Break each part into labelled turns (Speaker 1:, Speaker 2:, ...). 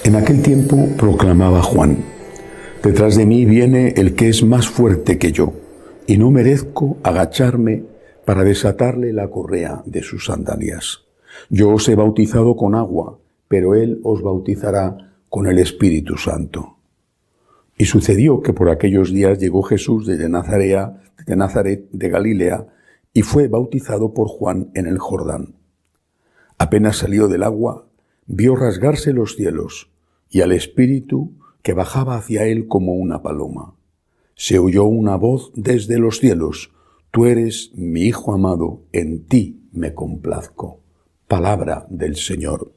Speaker 1: En aquel tiempo proclamaba Juan: detrás de mí viene el que es más fuerte que yo, y no merezco agacharme para desatarle la correa de sus sandalias. Yo os he bautizado con agua, pero él os bautizará con el Espíritu Santo. Y sucedió que por aquellos días llegó Jesús desde Nazaret de Galilea, y fue bautizado por Juan en el Jordán. Apenas salió del agua, vio rasgarse los cielos, y al Espíritu que bajaba hacia él como una paloma. Se oyó una voz desde los cielos: tú eres mi Hijo amado, en ti me complazco. Palabra del Señor.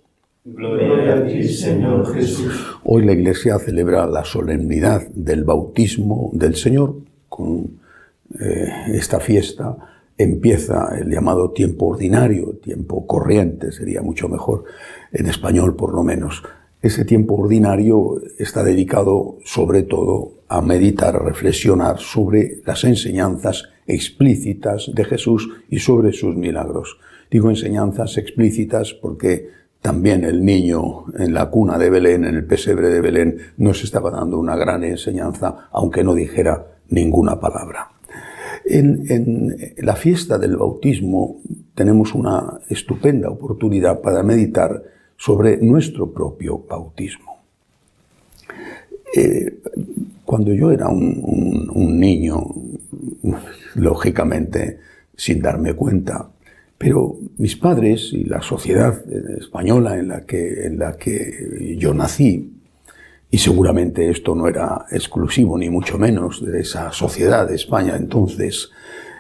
Speaker 2: Gloria a ti, Señor Jesús.
Speaker 1: Hoy la Iglesia celebra la solemnidad del bautismo del Señor. Con esta fiesta empieza el llamado tiempo ordinario, tiempo corriente, sería mucho mejor en español por lo menos. Ese tiempo ordinario está dedicado sobre todo a meditar, a reflexionar sobre las enseñanzas explícitas de Jesús y sobre sus milagros. Digo enseñanzas explícitas porque también el niño en la cuna de Belén, en el pesebre de Belén, nos estaba dando una gran enseñanza, aunque no dijera ninguna palabra. En la fiesta del bautismo tenemos una estupenda oportunidad para meditar sobre nuestro propio bautismo. Cuando yo era un niño, lógicamente sin darme cuenta, pero mis padres y la sociedad española en la que yo nací, y seguramente esto no era exclusivo ni mucho menos de esa sociedad de España entonces,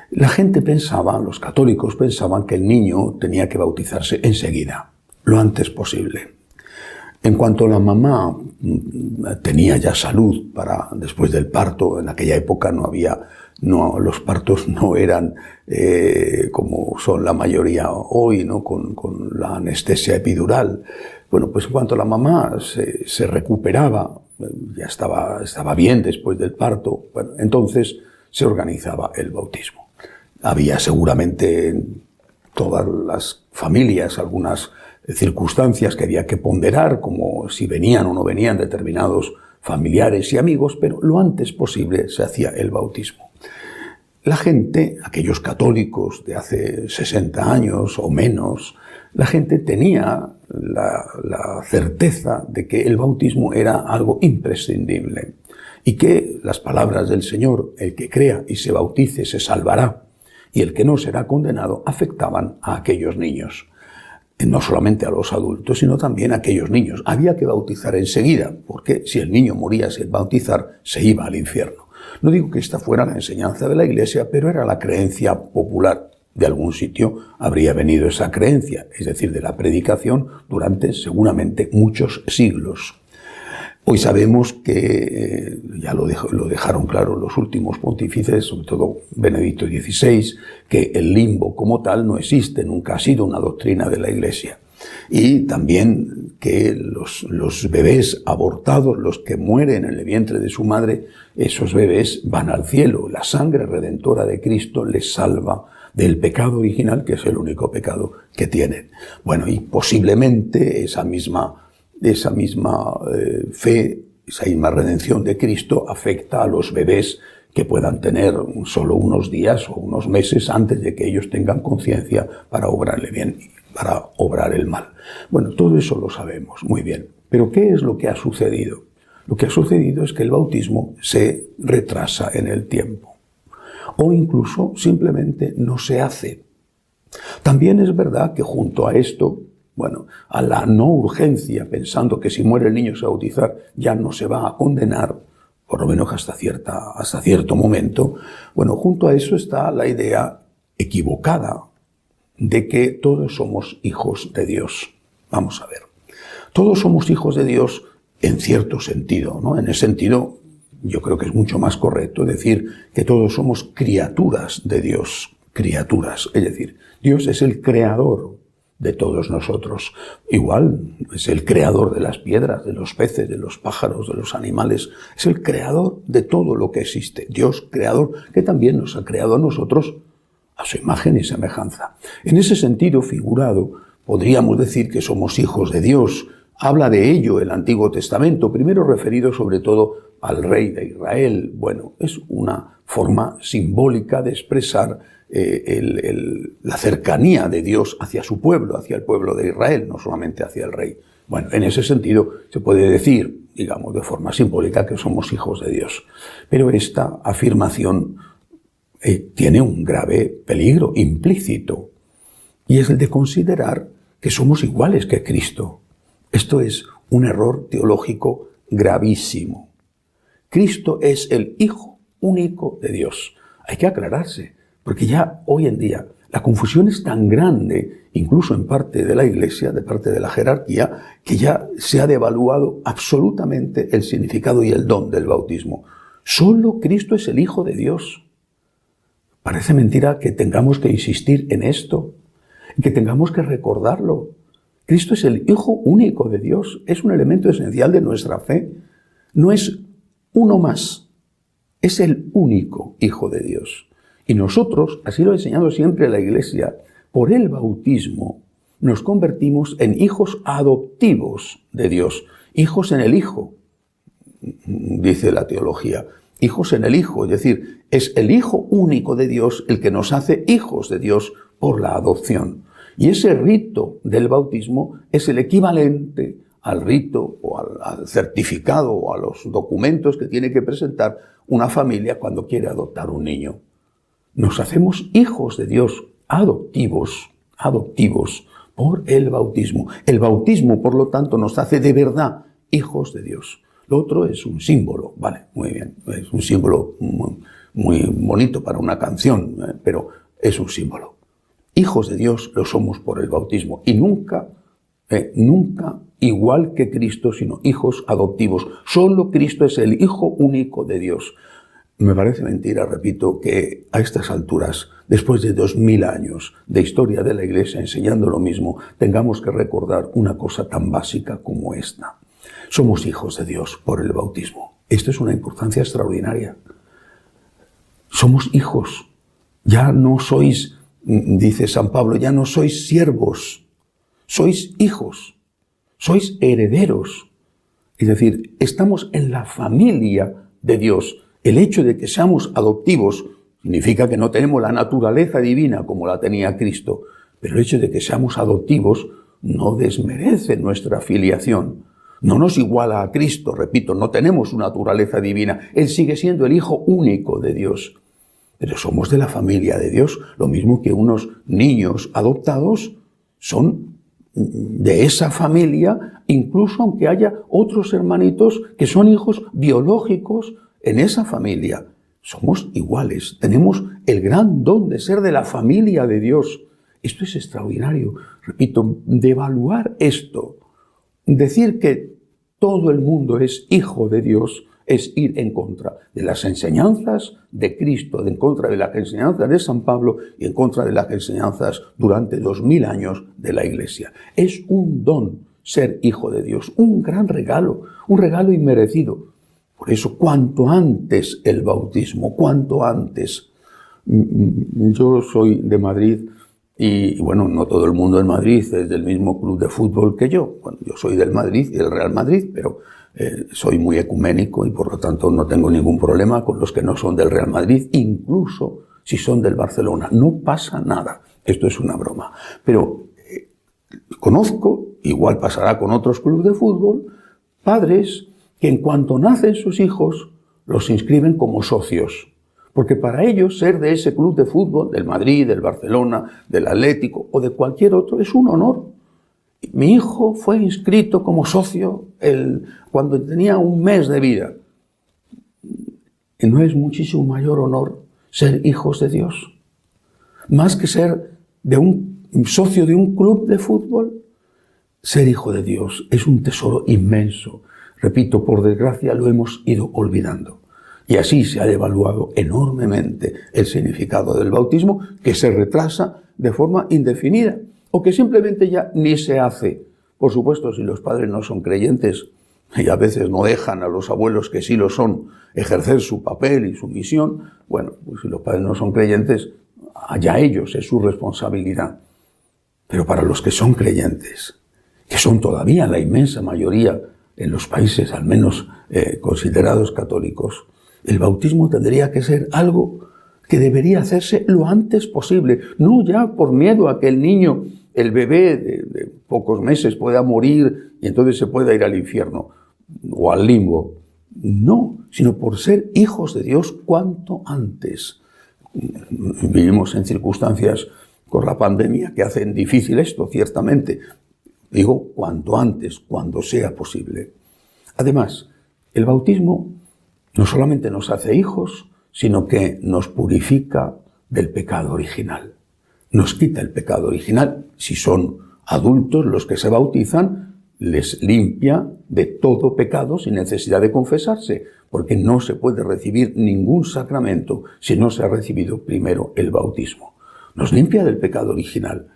Speaker 1: la gente pensaba, los católicos pensaban que el niño tenía que bautizarse enseguida, lo antes posible. En cuanto la mamá tenía ya salud para después del parto, en aquella época los partos no eran como son la mayoría hoy, ¿no? Con la anestesia epidural. Bueno, pues en cuanto la mamá se recuperaba, ya estaba bien después del parto, bueno, entonces se organizaba el bautismo. Había seguramente en todas las familias algunas circunstancias que había que ponderar, como si venían o no venían determinados familiares y amigos, pero lo antes posible se hacía el bautismo. La gente, aquellos católicos de hace 60 años o menos, la gente tenía la certeza de que el bautismo era algo imprescindible y que las palabras del Señor, el que crea y se bautice se salvará, y el que no será condenado, afectaban a aquellos niños. No solamente a los adultos, sino también a aquellos niños. Había que bautizar enseguida, porque si el niño moría sin bautizar, se iba al infierno. No digo que esta fuera la enseñanza de la Iglesia, pero era la creencia popular. De algún sitio habría venido esa creencia, es decir, de la predicación, durante seguramente muchos siglos. Hoy sabemos que, ya lo dejaron claro los últimos pontífices, sobre todo Benedicto XVI, que el limbo como tal no existe, nunca ha sido una doctrina de la Iglesia. Y también que los bebés abortados, los que mueren en el vientre de su madre, esos bebés van al cielo. La sangre redentora de Cristo les salva del pecado original, que es el único pecado que tienen. Bueno, y posiblemente esa misma fe, esa misma redención de Cristo afecta a los bebés que puedan tener solo unos días o unos meses antes de que ellos tengan conciencia para obrarle bien, para obrar el mal. Bueno, todo eso lo sabemos muy bien. Pero ¿qué es lo que ha sucedido? Lo que ha sucedido es que el bautismo se retrasa en el tiempo. O incluso simplemente no se hace. También es verdad que junto a esto, bueno, a la no urgencia, pensando que si muere el niño sin bautizar ya no se va a condenar, por lo menos hasta cierto momento, bueno, junto a eso está la idea equivocada de que todos somos hijos de Dios. Vamos a ver. Todos somos hijos de Dios en cierto sentido, ¿no? En ese sentido, yo creo que es mucho más correcto decir que todos somos criaturas de Dios. Criaturas, es decir, Dios es el creador de todos nosotros. Igual es el creador de las piedras, de los peces, de los pájaros, de los animales. Es el creador de todo lo que existe. Dios creador, que también nos ha creado a nosotros a su imagen y semejanza. En ese sentido figurado, podríamos decir que somos hijos de Dios. Habla de ello el Antiguo Testamento, primero referido sobre todo al rey de Israel. Bueno, es una forma simbólica de expresar la cercanía de Dios hacia su pueblo, hacia el pueblo de Israel, no solamente hacia el rey. Bueno, en ese sentido se puede decir, digamos, de forma simbólica que somos hijos de Dios. Pero esta afirmación tiene un grave peligro implícito, y es el de considerar que somos iguales que Cristo. Esto es un error teológico gravísimo. Cristo es el Hijo único de Dios. Hay que aclararse, porque ya hoy en día la confusión es tan grande, incluso en parte de la Iglesia, de parte de la jerarquía, que ya se ha devaluado absolutamente el significado y el don del bautismo. Solo Cristo es el Hijo de Dios. Parece mentira que tengamos que insistir en esto, que tengamos que recordarlo. Cristo es el Hijo único de Dios, es un elemento esencial de nuestra fe. No es uno más, es el único Hijo de Dios. Y nosotros, así lo ha enseñado siempre la Iglesia, por el bautismo nos convertimos en hijos adoptivos de Dios. Hijos en el Hijo, dice la teología. Hijos en el Hijo, es decir, es el Hijo único de Dios el que nos hace hijos de Dios por la adopción. Y ese rito del bautismo es el equivalente al rito o al certificado o a los documentos que tiene que presentar una familia cuando quiere adoptar un niño. Nos hacemos hijos de Dios, adoptivos por el bautismo. El bautismo, por lo tanto, nos hace de verdad hijos de Dios. Lo otro es un símbolo, vale, muy bien, es un símbolo muy bonito para una canción, pero es un símbolo. Hijos de Dios lo somos por el bautismo y nunca igual que Cristo, sino hijos adoptivos. Solo Cristo es el Hijo único de Dios. Me parece mentira, repito, que a estas alturas, después de 2000 años de historia de la Iglesia enseñando lo mismo, tengamos que recordar una cosa tan básica como esta. Somos hijos de Dios por el bautismo. Esto es una importancia extraordinaria. Somos hijos. Ya no sois, dice San Pablo, ya no sois siervos. Sois hijos. Sois herederos. Es decir, estamos en la familia de Dios. El hecho de que seamos adoptivos significa que no tenemos la naturaleza divina como la tenía Cristo, pero el hecho de que seamos adoptivos no desmerece nuestra filiación. No nos iguala a Cristo, repito, no tenemos una naturaleza divina. Él sigue siendo el Hijo único de Dios. Pero somos de la familia de Dios, lo mismo que unos niños adoptados son de esa familia, incluso aunque haya otros hermanitos que son hijos biológicos en esa familia. Somos iguales, tenemos el gran don de ser de la familia de Dios. Esto es extraordinario. Repito, devaluar esto, decir que todo el mundo es hijo de Dios, es ir en contra de las enseñanzas de Cristo, en contra de las enseñanzas de San Pablo y en contra de las enseñanzas durante 2000 años de la Iglesia. Es un don ser hijo de Dios, un gran regalo, un regalo inmerecido. Por eso, cuanto antes el bautismo, cuanto antes. Yo soy de Madrid y, bueno, no todo el mundo en Madrid es del mismo club de fútbol que yo. Bueno, yo soy del Madrid y del Real Madrid, pero soy muy ecuménico y, por lo tanto, no tengo ningún problema con los que no son del Real Madrid, incluso si son del Barcelona. No pasa nada. Esto es una broma. Pero conozco, igual pasará con otros clubes de fútbol, padres que en cuanto nacen sus hijos, los inscriben como socios. Porque para ellos ser de ese club de fútbol, del Madrid, del Barcelona, del Atlético o de cualquier otro, es un honor. Mi hijo fue inscrito como socio cuando tenía un mes de vida. ¿Y no es muchísimo mayor honor ser hijos de Dios? Más que ser de un socio de un club de fútbol, ser hijo de Dios es un tesoro inmenso. Repito, por desgracia lo hemos ido olvidando. Y así se ha devaluado enormemente el significado del bautismo, que se retrasa de forma indefinida o que simplemente ya ni se hace. Por supuesto, si los padres no son creyentes y a veces no dejan a los abuelos que sí lo son ejercer su papel y su misión, bueno, pues si los padres no son creyentes, allá ellos, es su responsabilidad. Pero para los que son creyentes, que son todavía la inmensa mayoría en los países al menos considerados católicos, el bautismo tendría que ser algo que debería hacerse lo antes posible, no ya por miedo a que el niño, el bebé de pocos meses pueda morir y entonces se pueda ir al infierno o al limbo. No, sino por ser hijos de Dios cuanto antes. Vivimos en circunstancias con la pandemia que hacen difícil esto, ciertamente. Digo, cuanto antes, cuando sea posible. Además, el bautismo no solamente nos hace hijos, sino que nos purifica del pecado original. Nos quita el pecado original. Si son adultos los que se bautizan, les limpia de todo pecado sin necesidad de confesarse, porque no se puede recibir ningún sacramento si no se ha recibido primero el bautismo. Nos limpia del pecado original,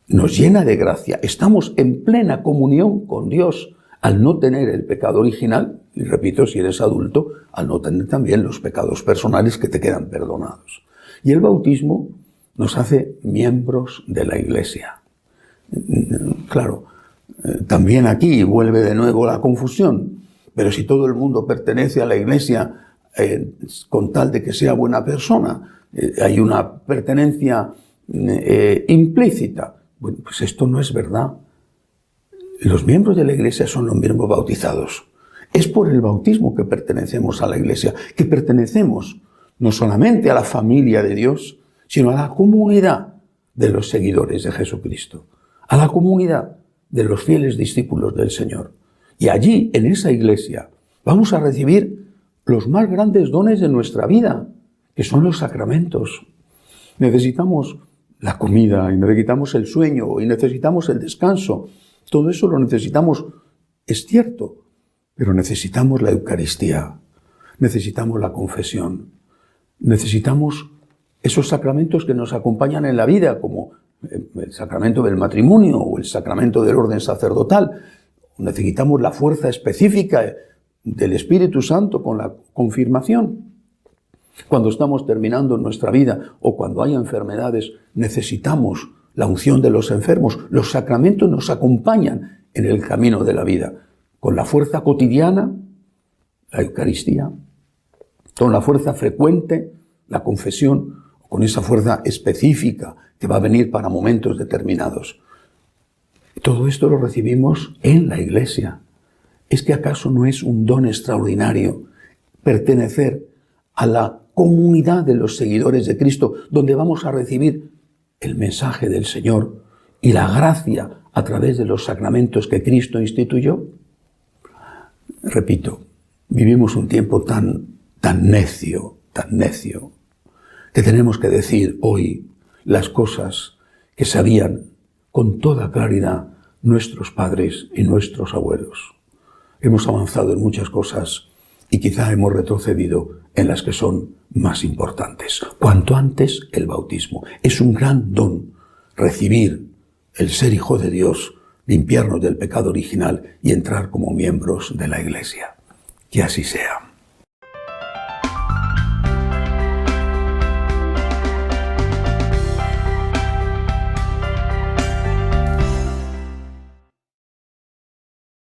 Speaker 1: nos llena de gracia. Estamos en plena comunión con Dios al no tener el pecado original, y repito, si eres adulto, al no tener también los pecados personales que te quedan perdonados. Y el bautismo nos hace miembros de la Iglesia. Claro, también aquí vuelve de nuevo la confusión, pero si todo el mundo pertenece a la Iglesia con tal de que sea buena persona, hay una pertenencia implícita. Bueno, pues esto no es verdad. Los miembros de la Iglesia son los miembros bautizados. Es por el bautismo que pertenecemos a la Iglesia, que pertenecemos no solamente a la familia de Dios, sino a la comunidad de los seguidores de Jesucristo, a la comunidad de los fieles discípulos del Señor. Y allí, en esa Iglesia, vamos a recibir los más grandes dones de nuestra vida, que son los sacramentos. Necesitamos la comida, y necesitamos el sueño, y necesitamos el descanso. Todo eso lo necesitamos, es cierto, pero necesitamos la Eucaristía, necesitamos la confesión, necesitamos esos sacramentos que nos acompañan en la vida, como el sacramento del matrimonio o el sacramento del orden sacerdotal. Necesitamos la fuerza específica del Espíritu Santo con la confirmación. Cuando estamos terminando nuestra vida o cuando hay enfermedades, necesitamos la unción de los enfermos. Los sacramentos nos acompañan en el camino de la vida, con la fuerza cotidiana, la Eucaristía, con la fuerza frecuente, la confesión, con esa fuerza específica que va a venir para momentos determinados. Todo esto lo recibimos en la Iglesia. ¿Es que acaso no es un don extraordinario pertenecer a la comunidad de los seguidores de Cristo, donde vamos a recibir el mensaje del Señor y la gracia a través de los sacramentos que Cristo instituyó? Repito, vivimos un tiempo tan necio, que tenemos que decir hoy las cosas que sabían con toda claridad nuestros padres y nuestros abuelos. Hemos avanzado en muchas cosas y quizá hemos retrocedido en las que son más importantes. Cuanto antes el bautismo. Es un gran don recibir el ser hijo de Dios, limpiarnos del pecado original y entrar como miembros de la Iglesia. Que así sea.